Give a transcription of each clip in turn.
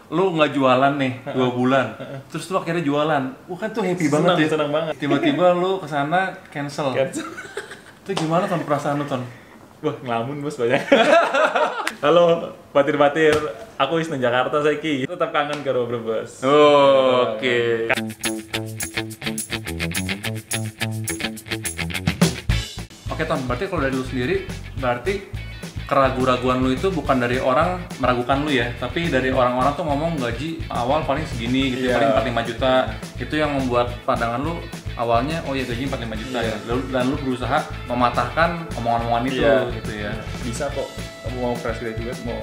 lu nggak jualan nih 2 bulan, terus lu akhirnya jualan, kan tuh happy banget ya. Senang banget. Tiba-tiba lu kesana cancel. Itu gimana Ton perasaan lu Ton? Wah, ngelamun bos banyak. Halo, batir-batir. Aku Wisnu Jakarta saiki. Tetap kangen karo Brebes. Oke. Oke Ton, berarti kalau dari lu sendiri, berarti keraguan-raguan lu itu bukan dari orang meragukan lu ya, tapi dari orang-orang tuh ngomong gaji awal paling segini gitu, Iya. paling 45 juta. Itu yang membuat pandangan lu awalnya, oh ya gaji 45 juta ya. Dan lu berusaha mematahkan omongan-omongan itu gitu ya. Bisa kok. Kamu mau fresh graduate, mau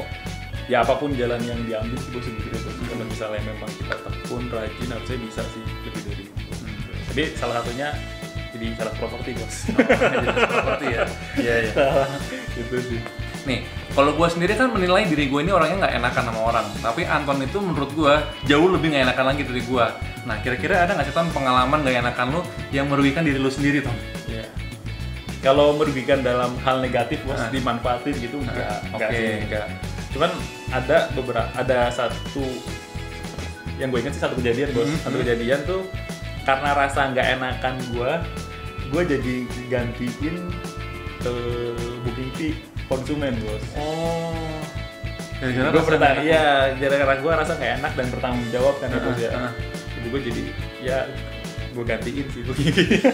ya apapun jalan yang diambil sih bos gitu. Kalau misalnya memang kita tekun, rajin, harusnya bisa sih lebih dari itu. Tapi salah satunya jadi salah properti bos. Seperti ya. Iya iya. Gitu sih. Nih, kalau gue sendiri kan menilai diri gue ini orangnya nggak enakan sama orang. Tapi Anton itu menurut gue jauh lebih nggak enakan lagi dari gue. Nah, kira-kira ada nggak sih Ton pengalaman nggak enakan lu yang merugikan diri lu sendiri Ton? Iya. Kalau merugikan dalam hal negatif bos, dimanfaatin gitu enggak sih, enggak. Cuman ada satu yang gue ingat sih, satu kejadian bos. Satu kejadian tuh karena rasa nggak enakan gue jadi gantiin booking fee konsumen bos. Oh. Gara-gara gue rasa nggak enak dan bertanggung jawab kan bos ya. Jadi gue jadi ya gue gantiin sih booking fee.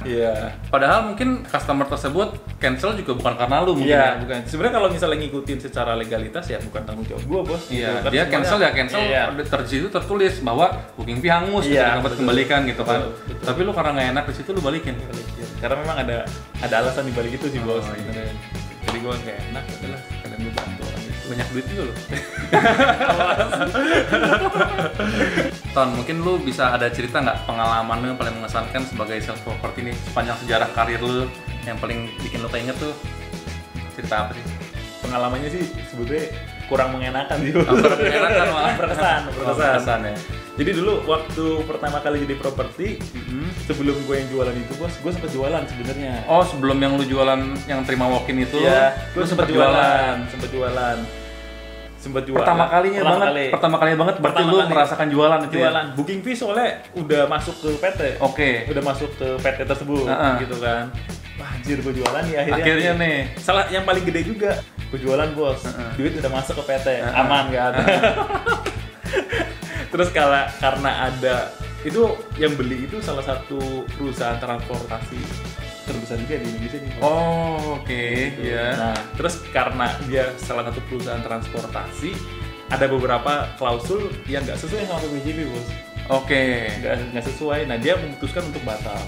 Iya. Padahal mungkin customer tersebut cancel juga bukan karena lu mungkin. Iya, bukan. Sebenarnya kalau misalnya ngikutin secara legalitas ya bukan tanggung jawab gua, bos. Iya, gitu. dia cancel ya cancel. Iya. Di situ tertulis bahwa booking fee hangus, Iya, dapat betul. kembalikan gitu kan. Betul. Tapi lu karena nggak enak di situ lu balikin. Karena memang ada alasan di balik itu sih, bos. Oh, iya. Jadi gua nggak enak, adalah kalian gua bantu orang itu. Banyak duit juga lu. Ton, mungkin lu bisa ada cerita nggak pengalaman lu yang paling mengesankan sebagai sales property nih sepanjang sejarah karir lu yang paling bikin lu keinget tuh cerita apa sih? Pengalamannya sih sebetulnya kurang mengenakan sih, bos. Kurang mengenakan malah. Berkesan. Ya. Jadi dulu waktu pertama kali jadi properti, sebelum gue yang jualan itu bos, gue sempat jualan sebenarnya. Oh, sebelum yang lu jualan yang terima walk-in itu, Iya, lu gue sempat jualan. Pertama kalinya banget berarti lu merasakan jualan itu ya? Jualan. Booking fee soalnya udah masuk ke PT. Oke. Udah masuk ke PT tersebut gitu kan. Wah, anjir gue jualan ya Akhirnya nih. Salah yang paling gede juga. Gue jualan, bos. Duit udah masuk ke PT. Aman kan? Terus karena ada itu yang beli itu salah satu perusahaan transportasi terbesar juga di Indonesia nih. Oh, oke. Iya. Nah, terus karena dia salah satu perusahaan transportasi, ada beberapa klausul yang nggak sesuai sama PPJP, bos. Oke. Nggak sesuai. Nah, dia memutuskan untuk batal.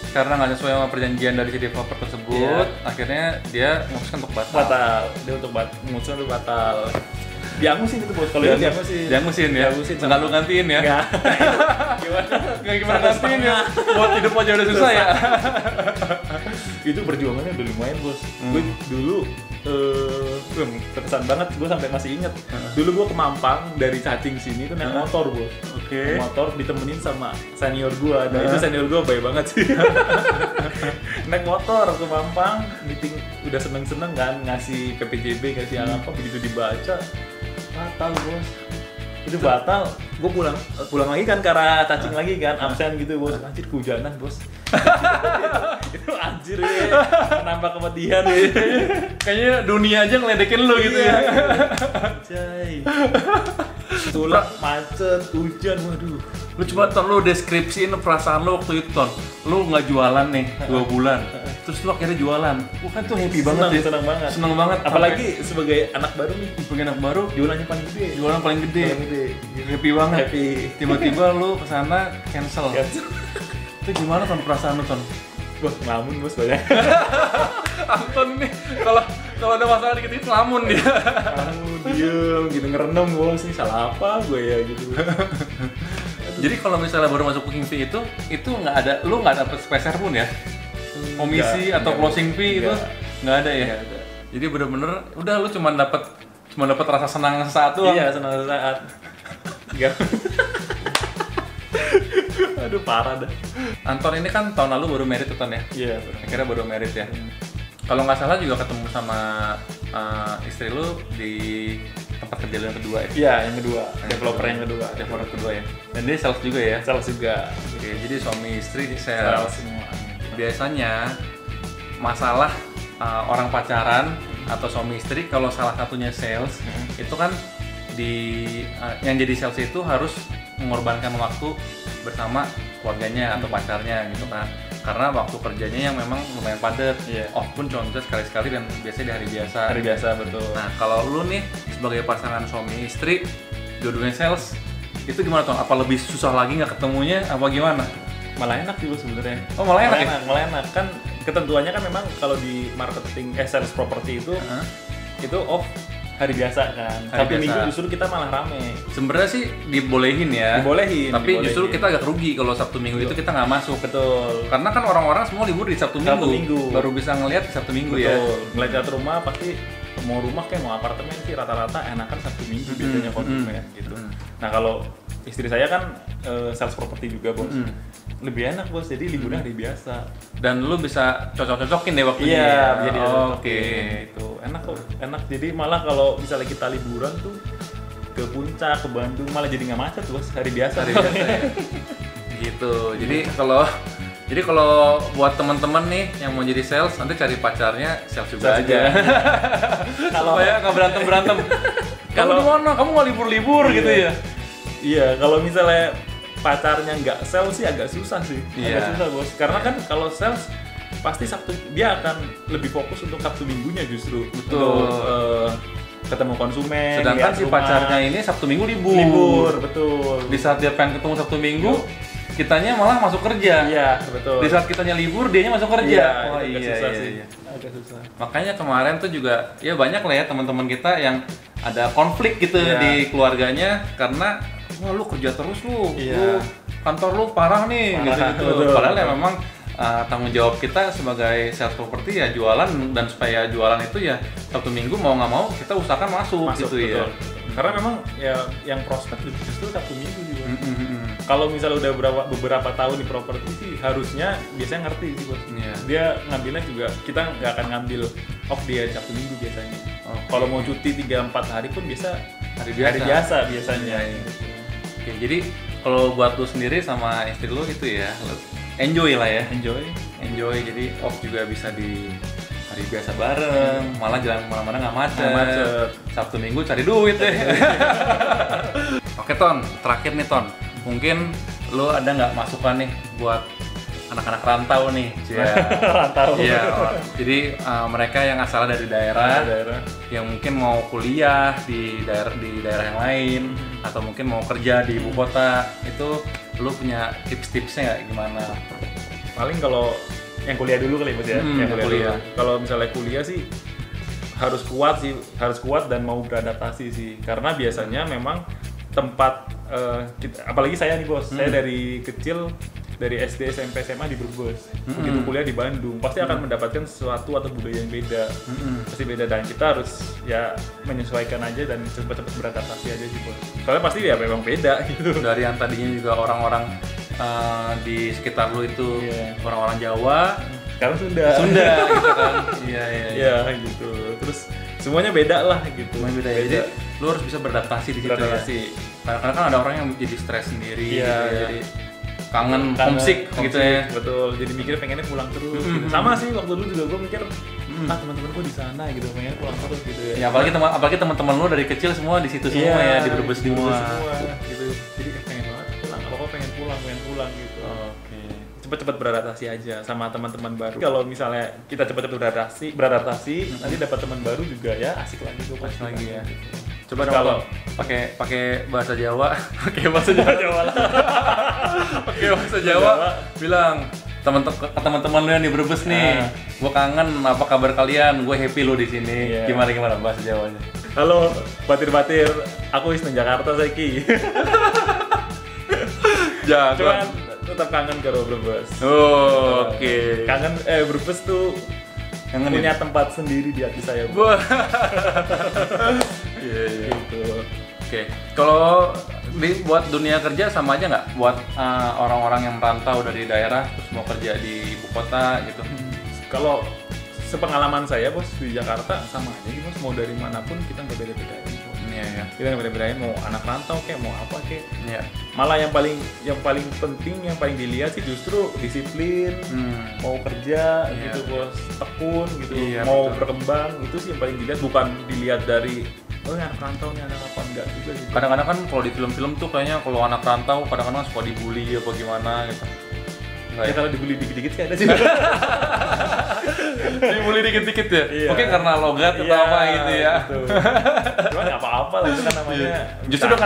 Karena nggak sesuai sama perjanjian dari si developer tersebut, akhirnya dia memutuskan untuk batal. Dia memutuskan untuk batal. Diangusin itu, bos. Kalau dia Diangusin ya? Nggak lu gantiin ya? Nggak. Gimana gantiin ya? Buat hidup aja udah susah ya? Itu perjuangannya udah lumayan, bos. Gue dulu terkesan banget, gue sampai masih inget. Dulu gue ke Mampang dari Cacing sini tuh naik motor, bos. Oke. Motor ditemenin sama senior gue. Nah itu senior gue baik banget sih. Naik motor ke Mampang, meeting udah seneng-seneng kan, ngasih PPJB, ngasih apa, begitu dibaca batal, bos. Itu batal, gue pulang lagi kan ke arah Cacing lagi kan, absen gitu, bos. Anjir, kehujanan, bos. Itu anjir ya, menambah kematian ya. Kayaknya dunia aja ngeledekin lu gitu ya. Anjay. Tulak, macet, hujan, waduh. Lu coba Ton, lu deskripsiin perasaan lu waktu itu Ton. Lu nggak jualan nih 2 bulan, terus lu akhirnya jualan. Kan tuh happy banget ya. Seneng banget. Apalagi sebagai anak baru nih. Sebagai anak baru, Jualannya paling gede. jualan paling gede. Happy banget. Tiba-tiba lu kesana cancel. Itu gimana Ton perasaan lu Ton? Wah, ngelamun, bos, banyak. Anton nih kalau ada masalah dikit-dikit ngelamun dia. Ngelamun, diem gitu, ngerenam, bos. Ini salah apa gue ya gitu. Jadi kalau misalnya baru masuk booking fee itu nggak ada, lu nggak dapet speser pun ya? Komisi atau closing fee itu nggak ada ya? Nggak ada. Jadi bener-bener udah lu cuma dapet rasa senang sesaat doang. Iya, senang sesaat. Enggak. Aduh, parah dah. Anton ini kan tahun lalu baru married tuh Ton ya? Iya, Akhirnya baru married ya? Kalau nggak salah juga ketemu sama istri lu di tempat kerja lu yang kedua ya? Iya, yang kedua, developer yang kedua. Developer kedua ya. Dan dia sales juga ya? Sales juga. Oke, jadi suami istri di Sales sales. semua. Biasanya masalah orang pacaran atau suami istri kalau salah satunya sales itu kan yang jadi sales itu harus mengorbankan waktu bersama keluarganya atau pacarnya gitu kan, karena waktu kerjanya yang memang lumayan padat. Off pun cuma bisa sekali-sekali dan biasanya di hari biasa. Hari biasa, betul. Nah kalau lu nih sebagai pasangan suami istri dua-duanya sales, itu gimana Ton? Apa lebih susah lagi nggak ketemunya apa gimana? Malah enak juga sebenarnya. Oh malah enak ya? Malah enak kan, ketentuannya kan memang kalau di marketing sales property itu off hari biasa kan. Sabtu Minggu justru kita malah rame. Sebenarnya sih dibolehin ya. Tapi justru kita agak rugi kalau Sabtu Minggu itu kita nggak masuk. Betul. Karena kan orang-orang semua libur di Sabtu Minggu. Baru bisa ngelihat Sabtu Minggu. Betul. Ya. Ngeliat rumah pasti mau rumah kayak mau apartemen sih rata-rata enakan Sabtu Minggu biasanya konsumen gitu. Nah kalau istri saya kan sales property juga bos. Lebih enak bos, jadi liburnya hari biasa. Dan lu bisa cocok-cocokin deh waktunya. Iya, jadi oke. Itu enak kok, enak. Jadi malah kalau misalnya kita liburan tuh ke Puncak, ke Bandung malah jadi nggak macet bos, hari biasa. Hari biasa ya. Gitu. Jadi kalau buat teman-teman nih yang mau jadi sales, nanti cari pacarnya sales juga aja. Kalau supaya nggak berantem. Kalau di mana? Kamu nggak libur-libur gitu ya? Iya, kalau misalnya pacarnya nggak sales sih agak susah sih. Iya. Agak susah bos. Karena kan kalau sales pasti Sabtu dia akan lebih fokus untuk Sabtu Minggunya justru. Betul. Untuk ketemu konsumen. Sedangkan si pacarnya ini Sabtu Minggu libur. Libur, betul. Di saat dia pengen ketemu Sabtu Minggu, kitanya malah masuk kerja. Iya, betul. Di saat kitanya libur, dianya masuk kerja. Iya, agak susah sih. Agak susah. Makanya kemarin tuh juga ya banyak lah ya teman-teman kita yang ada konflik gitu di keluarganya karena wah lu kerja terus lu kantor lu parah nih gitu. Padahal ya memang tanggung jawab kita sebagai sales property ya jualan, dan supaya jualan itu ya Sabtu Minggu mau nggak mau kita usahakan masuk gitu betul. Ya. Karena memang ya yang prospek justru Sabtu Minggu juga. Kalau misalnya udah beberapa tahun di properti sih harusnya biasanya ngerti sih bos. Dia ngambilnya juga kita nggak akan ngambil off dia Sabtu Minggu biasanya. Kalau mau cuti 3-4 hari pun biasa hari biasa biasanya. Oke, jadi kalau buat lu sendiri sama istri lu itu ya, lu enjoy lah ya. Enjoy, jadi off juga bisa di hari biasa bareng, malah jalan kemana-mana nggak macet. Sabtu Minggu cari duit deh. Oke Ton, terakhir nih Ton, mungkin lu ada nggak masukan nih buat anak-anak rantau nih? Rantau. Iya. Jadi mereka yang asal dari daerah, yang mungkin mau kuliah di daerah yang lain, atau mungkin mau kerja di ibu kota, itu lu punya tips-tipsnya nggak gimana? Paling kalau yang kuliah dulu kali bos ya. Yang kuliah. Kalau misalnya kuliah sih harus kuat dan mau beradaptasi sih. Karena biasanya memang tempat apalagi saya nih bos, saya dari kecil dari SD, SMP, SMA di Brebes. Begitu kuliah di Bandung, pasti akan mendapatkan sesuatu atau budaya yang beda. Pasti beda, dan kita harus ya menyesuaikan aja dan cepat-cepat beradaptasi aja sih bos. Soalnya pasti ya memang beda gitu. Dari yang tadinya juga orang-orang di sekitar lu itu orang-orang Jawa, sekarang Sunda gitu kan. Iya gitu. Terus semuanya beda lah gitu. Beda. Jadi lu harus bisa beradaptasi di situ ya. Karena kan ada orang yang jadi stres sendiri gitu ya. Jadi kangen, homesick gitu ya. Betul. Jadi mikirnya pengennya pulang terus. Gitu. Sama sih waktu dulu juga gue mikir teman-teman gue di sana gitu, pengen pulang terus gitu ya. Ya apalagi teman-teman lu dari kecil semua di situ semua ya, di Brebes semua. Gitu. Jadi pengen banget pulang. Apa pengen pulang gitu. Oke. Cepet-cepet beradaptasi aja sama teman-teman baru. Kalau misalnya kita cepet-cepet beradaptasi, nanti dapat teman baru juga ya asik lagi tuh pasti lagi ya. Coba dong kalau pakai bahasa Jawa, pakai bahasa Jawa, bilang teman-teman lu yang di Brebes nih, gue kangen, apa kabar kalian? Gue happy lu di sini. Gimana bahasa Jawanya? Halo, batir-batir, aku Isna Jakarta saiki. Cuman tetap kangen karo Brebes. Oke. Kangen Brebes tuh punya tempat sendiri di hati saya. Iya. Gitu. Oke. Kalau buat dunia kerja sama aja nggak? Buat orang-orang yang merantau dari daerah terus mau kerja di ibu kota gitu. Kalau sepengalaman saya bos di Jakarta sama aja bos, mau dari manapun kita nggak beda-bedain. Iya, iya. Kita nggak beda-bedain mau anak rantau kayak mau apa kayak. Iya. Malah yang paling penting, yang paling dilihat sih justru disiplin, mau kerja Iya. gitu bos, tekun gitu, Iya, mau betul. berkembang, itu sih yang paling dilihat, bukan dilihat dari oh ya anak rantau nih anak apa enggak juga gitu. Kadang-kadang kan kalau di film-film tuh kayaknya kalau anak rantau kadang-kadang suka dibully apa gimana gitu. Enggak Ya ya? kalau dibully dikit-dikit sih ada sih. Dibully dikit-dikit ya? Iya. Mungkin karena logat atau apa gitu ya. Betul. Cuman nggak apa-apa lah itu kan namanya.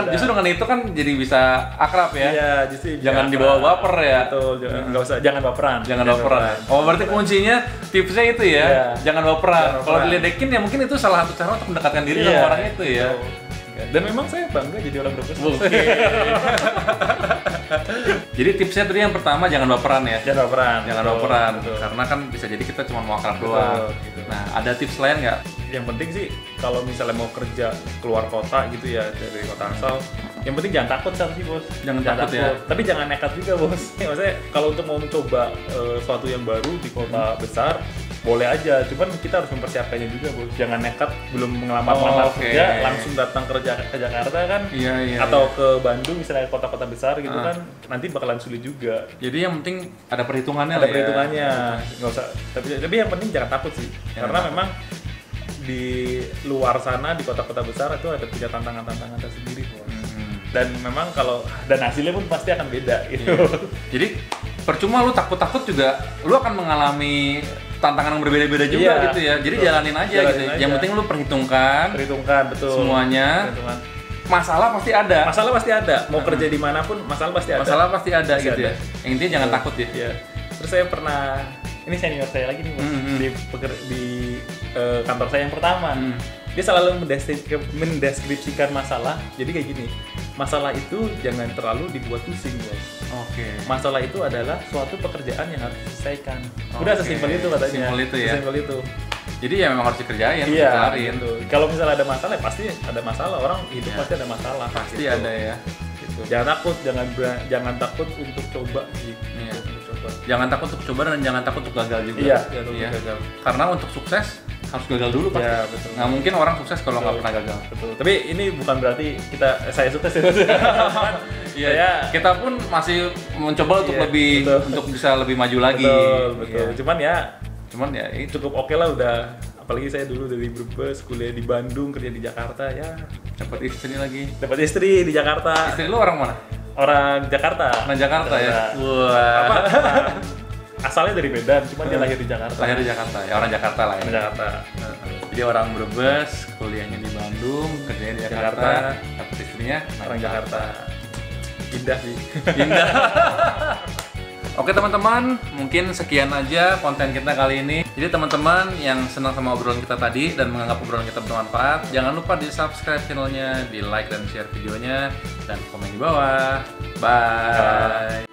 Justru dengan itu kan jadi bisa akrab ya. Iya, justru Jangan biasa. dibawa baper ya. Betul, nggak usah, jangan baperan. Jangan baperan. Oh, berarti kuncinya tipsnya itu ya. Iya. Jangan baperan. Jangan Kalau baperan. diledekin ya mungkin itu salah satu cara untuk mendekatkan diri Iya, sama orang itu ya. betul. Dan memang saya bangga jadi orang Brebes. Oke. Jadi tipsnya tadi yang pertama jangan baperan ya. Jangan baperan. Jangan betul, baperan. betul. Karena kan bisa jadi kita cuma mau akrab Betul, doang. gitu. Nah, ada tips lain nggak? Yang penting sih kalau misalnya mau kerja keluar kota gitu ya dari kota asal, yang penting jangan takut sih bos. Jangan takut ya. Tapi jangan nekat juga bos. Maksudnya kalau untuk mau mencoba sesuatu yang baru di kota besar boleh aja, cuman kita harus mempersiapkannya juga bos. Jangan nekat belum mengelamar Oke. kerja langsung datang kerja ke Jakarta kan, Iya, iya. atau ke Bandung misalnya kota-kota besar gitu Ah. kan, nanti bakalan sulit juga. Jadi yang penting ada perhitungannya Ada lah ya. perhitungannya, nggak usah. Tapi yang penting jangan takut sih, Jangan karena takut. memang di luar sana di kota-kota besar itu ada punya tantangan-tantangan tersendiri bos. Dan memang dan hasilnya pun pasti akan beda gitu. Iya. Jadi percuma lu takut-takut juga lu akan mengalami tantangan yang berbeda-beda juga Iya, gitu ya. Jadi betul. jalanin aja Jalanin gitu. aja. Yang penting lu perhitungkan Perhitungkan betul. semuanya. Perhitungan. Masalah pasti ada. Masalah pasti ada. Mau kerja dimanapun masalah pasti ada. Masalah pasti ada Pasti gitu ada. ya. Yang intinya jangan takut ya. Iya. Terus saya pernah, ini senior saya lagi nih bos, di kantor saya yang pertama. Dia selalu mendeskripsikan masalah. Jadi kayak gini, masalah itu jangan terlalu dibuat pusing bos. Oke. Masalah itu adalah suatu pekerjaan yang harus diselesaikan. Udah Oke. sesimpel itu katanya. Simpel itu ya. Sesimpel itu. Jadi ya memang harus dikerjain, Iya. dikelarin. Gitu. Kalau misalnya ada masalah, ya pasti ada masalah. Orang hidup Iya. pasti ada masalah. Pasti gitu. ada ya. Gitu. Jangan takut, jangan takut untuk coba gitu. Iya. Untuk coba. Jangan takut untuk coba dan jangan takut untuk gagal juga. Iya, jangan takut untuk gagal. Karena untuk sukses harus gagal dulu pasti. Iya, betul. Nggak mungkin orang sukses kalau nggak Betul. pernah gagal. Betul. Tapi ini bukan berarti saya sukses ya. Iya, Saya kita pun masih mencoba untuk Iya, lebih betul. untuk bisa lebih maju lagi. betul. Iya. Cuman ya itu cukup oke lah udah. Apalagi saya dulu dari Brebes, kuliah di Bandung, kerja di Jakarta ya. dapat istri lagi. Dapat istri di Jakarta. Istri lu orang mana? Orang Jakarta. Orang Jakarta ya. Jakarta. Wah. Apa? Asalnya dari Medan, cuman dia lahir di Jakarta. Lahir di Jakarta. Ya orang Jakarta lah ya. Di Jakarta. Jadi orang Brebes, kuliahnya di Bandung, kerjanya di Jakarta, Jakarta. dapat istrinya Orang Jakarta. Indah sih. Indah. Oke teman-teman, mungkin sekian aja konten kita kali ini. Jadi teman-teman yang senang sama obrolan kita tadi dan menganggap obrolan kita bermanfaat, jangan lupa di subscribe channelnya, di like dan share videonya, dan komen di bawah. Bye.